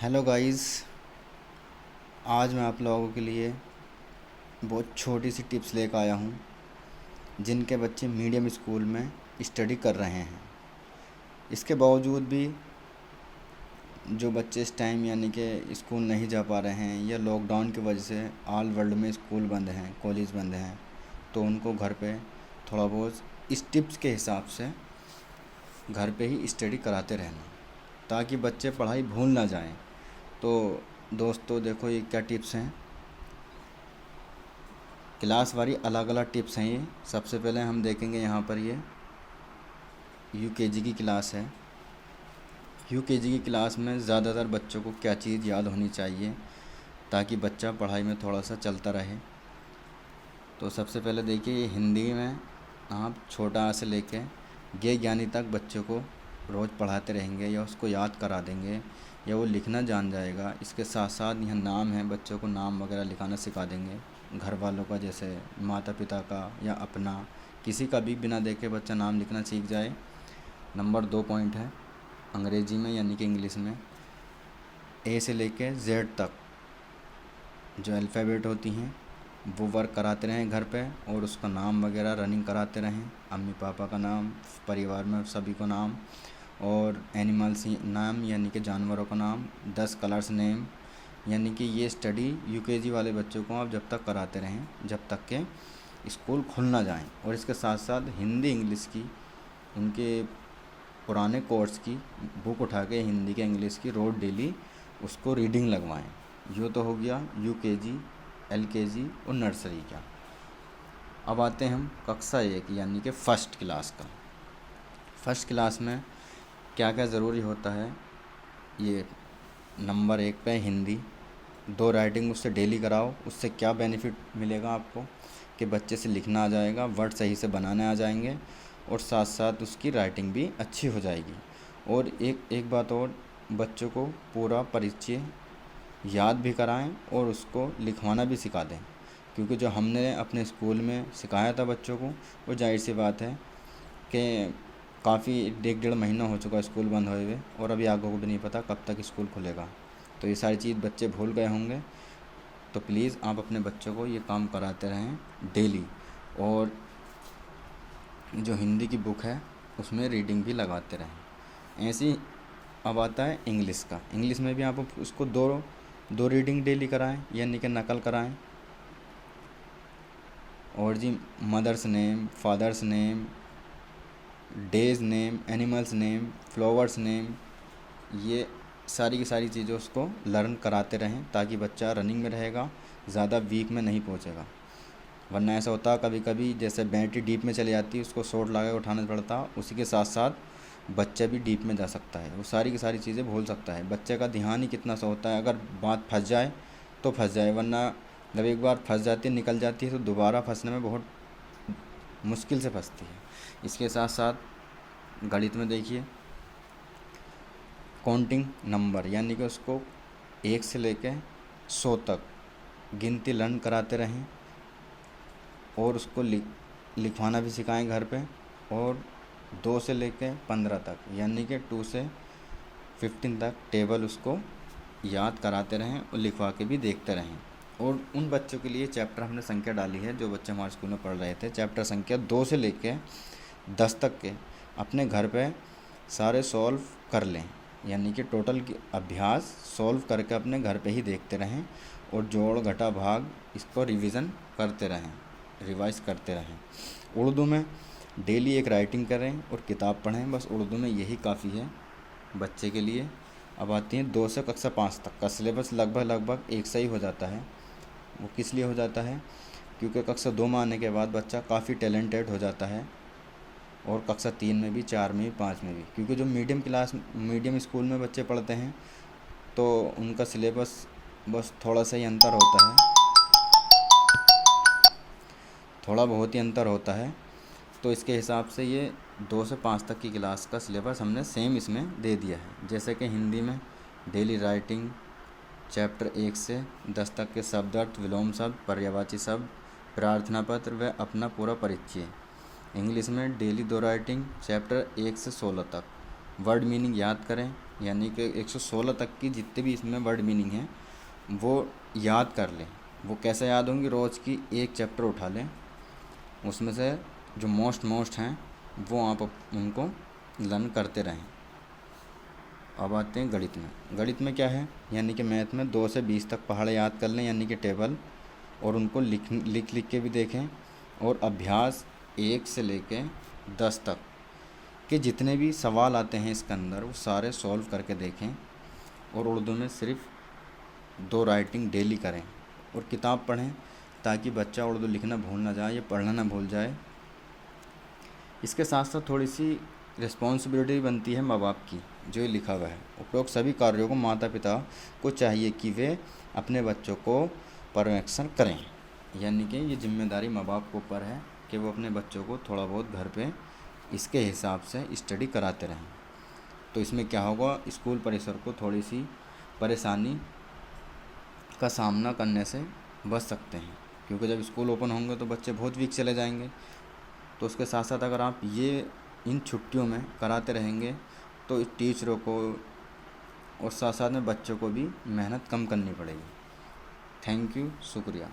Hello guys. आज मैं आप लोगों के लिए बहुत छोटी सी टिप्स लेकर आया हूँ जिनके बच्चे मीडियम स्कूल में स्टडी कर रहे हैं। इसके बावजूद भी जो बच्चे इस टाइम यानी कि स्कूल नहीं जा पा रहे हैं या लॉकडाउन की वजह से ऑल वर्ल्ड में स्कूल बंद हैं, कॉलेज बंद हैं, तो उनको घर पे थोड़ा बहुत इस टिप्स के हिसाब से घर पे ही स्टडी कराते रहना ताकि बच्चे पढ़ाई भूल ना जाएं। तो दोस्तों देखो ये क्या टिप्स हैं। क्लास वारी अलग अलग टिप्स हैं ये। सबसे पहले हम देखेंगे यहाँ पर ये यूकेजी की क्लास है। यूकेजी की क्लास में ज़्यादातर बच्चों को क्या चीज़ याद होनी चाहिए ताकि बच्चा पढ़ाई में थोड़ा सा चलता रहे। तो सबसे पहले देखिए ये हिंदी में आप छोटा आ से लेके गे ज्ञानी तक बच्चों को रोज़ पढ़ाते रहेंगे या उसको याद करा देंगे या वो लिखना जान जाएगा। इसके साथ साथ यहाँ नाम है, बच्चों को नाम वगैरह लिखाना सिखा देंगे, घर वालों का जैसे माता पिता का या अपना, किसी का भी बिना देखे बच्चा नाम लिखना सीख जाए। नंबर 2 पॉइंट है अंग्रेज़ी में यानी कि इंग्लिश में ए से लेके जेड तक जो अल्फ़ाबेट होती हैं वो वर्क कराते रहें घर पे और उसका नाम वगैरह रनिंग कराते रहें। अम्मी पापा का नाम, परिवार में सभी को नाम, और एनिमल्स नाम यानी कि जानवरों का नाम, 10 कलर्स नेम। यानी कि ये स्टडी यूकेजी वाले बच्चों को आप जब तक कराते रहें जब तक के स्कूल खुल ना जाएँ। और इसके साथ साथ हिंदी इंग्लिश की उनके पुराने कोर्स की बुक उठा के हिंदी के इंग्लिश की रोज़ डेली उसको रीडिंग लगवाएं। यो तो हो गया यूकेजी, एलकेजी और नर्सरी का। अब आते हैं हम कक्षा 1 यानी कि फ़र्स्ट क्लास का। फ़र्स्ट क्लास में क्या क्या ज़रूरी होता है। ये नंबर 1 पे हिंदी, 2 राइटिंग उससे डेली कराओ। उससे क्या बेनिफिट मिलेगा आपको कि बच्चे से लिखना आ जाएगा, वर्ड सही से बनाने आ जाएंगे और साथ साथ उसकी राइटिंग भी अच्छी हो जाएगी। और एक बात और, बच्चों को पूरा परिचय याद भी कराएं और उसको लिखवाना भी सिखा दें, क्योंकि जो हमने अपने स्कूल में सिखाया था बच्चों को वो जाहिर सी बात है कि काफ़ी 1-1.5 महीना हो चुका स्कूल बंद हुए हुए और अभी आगे को भी नहीं पता कब तक स्कूल खुलेगा। तो ये सारी चीज़ बच्चे भूल गए होंगे। तो प्लीज़ आप अपने बच्चों को ये काम कराते रहें डेली। और जो हिंदी की बुक है उसमें रीडिंग भी लगाते रहें। ऐसी अब आता है इंग्लिश का। इंग्लिश में भी आप उसको दो रीडिंग डेली कराएं यानी कि नकल कराएं। और जी mother's name, father's name, days name, animals name, flowers name, ये सारी की सारी चीज़ें उसको लर्न कराते रहें ताकि बच्चा रनिंग में रहेगा, ज़्यादा वीक में नहीं पहुंचेगा। वरना ऐसा होता है कभी कभी जैसे बैटरी डीप में चली जाती है, उसको शॉर्ट लगा के उठाना पड़ता है, उसी के साथ साथ बच्चा भी डीप में जा सकता है, वो सारी की सारी चीज़ें भूल सकता है। बच्चे का ध्यान ही कितना सा होता है, अगर बात फंस जाए तो फंस जाए, वरना जब एक बार फंस जाती है निकल जाती है तो दोबारा फंसने में बहुत मुश्किल से फंसती है। इसके साथ साथ गणित में देखिए काउंटिंग नंबर यानी कि उसको 1 से लेके 100 तक गिनती लर्न कराते रहें और उसको लिखवाना भी सिखाएं घर पे। और 2 से लेके 15 तक यानी कि 2 से 15 तक टेबल उसको याद कराते रहें और लिखवा के भी देखते रहें। और उन बच्चों के लिए चैप्टर हमने संख्या डाली है जो बच्चे हमारे स्कूल में पढ़ रहे थे, चैप्टर संख्या 2 से लेके 10 तक के अपने घर पे सारे सॉल्व कर लें। यानी कि टोटल की अभ्यास सॉल्व करके अपने घर पे ही देखते रहें और जोड़ घटा भाग इसको रिवीजन करते रहें, रिवाइज करते रहें। उर्दू में डेली एक राइटिंग करें और किताब पढ़ें, बस उर्दू में यही काफ़ी है बच्चे के लिए। अब आती हैं 2 से कक्षा 5 तक का सिलेबस लगभग एक सा ही हो जाता है। वो किस लिए हो जाता है, क्योंकि कक्षा 2 में आने के बाद बच्चा काफ़ी टैलेंटेड हो जाता है और कक्षा 3 में भी, 4 में भी, 5 में भी। क्योंकि जो मीडियम स्कूल में बच्चे पढ़ते हैं तो उनका सिलेबस बस थोड़ा सा ही अंतर होता है, थोड़ा बहुत ही अंतर होता है। तो इसके हिसाब से ये 2 से 5 तक की क्लास का सिलेबस हमने सेम इसमें दे दिया है। जैसे कि हिंदी में डेली राइटिंग चैप्टर 1 से 10 तक के शब्द अर्थ, विलोम शब्द, पर्यायवाची शब्द, प्रार्थना पत्र व अपना पूरा परिचय। इंग्लिश में डेली 2 राइटिंग चैप्टर 1 से 16 तक, वर्ड मीनिंग याद करें यानी कि 116 तक की जितने भी इसमें वर्ड मीनिंग हैं वो याद कर लें। वो कैसे याद होंगी? रोज़ की एक चैप्टर उठा लें, उसमें से जो मोस्ट हैं वो आप उनको लर्न करते रहें। अब आते हैं गणित में। गणित में क्या है? यानी कि मैथ में 2 से 20 तक पहाड़े याद कर लें, यानी कि टेबल, और उनको लिख के भी देखें। और अभ्यास 1 से लेके 10 तक के जितने भी सवाल आते हैं इसके अंदर वो सारे सॉल्व करके देखें। और उर्दू में सिर्फ 2 राइटिंग डेली करें और किताब पढ़ें, ताकि बच्चा उर्दू लिखना भूल ना जाए या पढ़ना ना भूल जाए। इसके साथ साथ थोड़ी सी रिस्पॉन्सिबिलिटी बनती है माँ बाप की, जो ये लिखा हुआ है। उपरोक्त सभी कार्यों को माता पिता को चाहिए कि वे अपने बच्चों को पर्यवेक्षण करें। यानी कि ये जिम्मेदारी माँ बाप के ऊपर है कि वो अपने बच्चों को थोड़ा बहुत घर पे इसके हिसाब से स्टडी कराते रहें। तो इसमें क्या होगा? स्कूल परिसर को थोड़ी सी परेशानी का सामना करने से बच सकते हैं, क्योंकि जब स्कूल ओपन होंगे तो बच्चे बहुत वीक चले जाएंगे। तो उसके साथ साथ अगर आप ये इन छुट्टियों में कराते रहेंगे तो टीचरों को और साथ साथ में बच्चों को भी मेहनत कम करनी पड़ेगी। थैंक यू, शुक्रिया।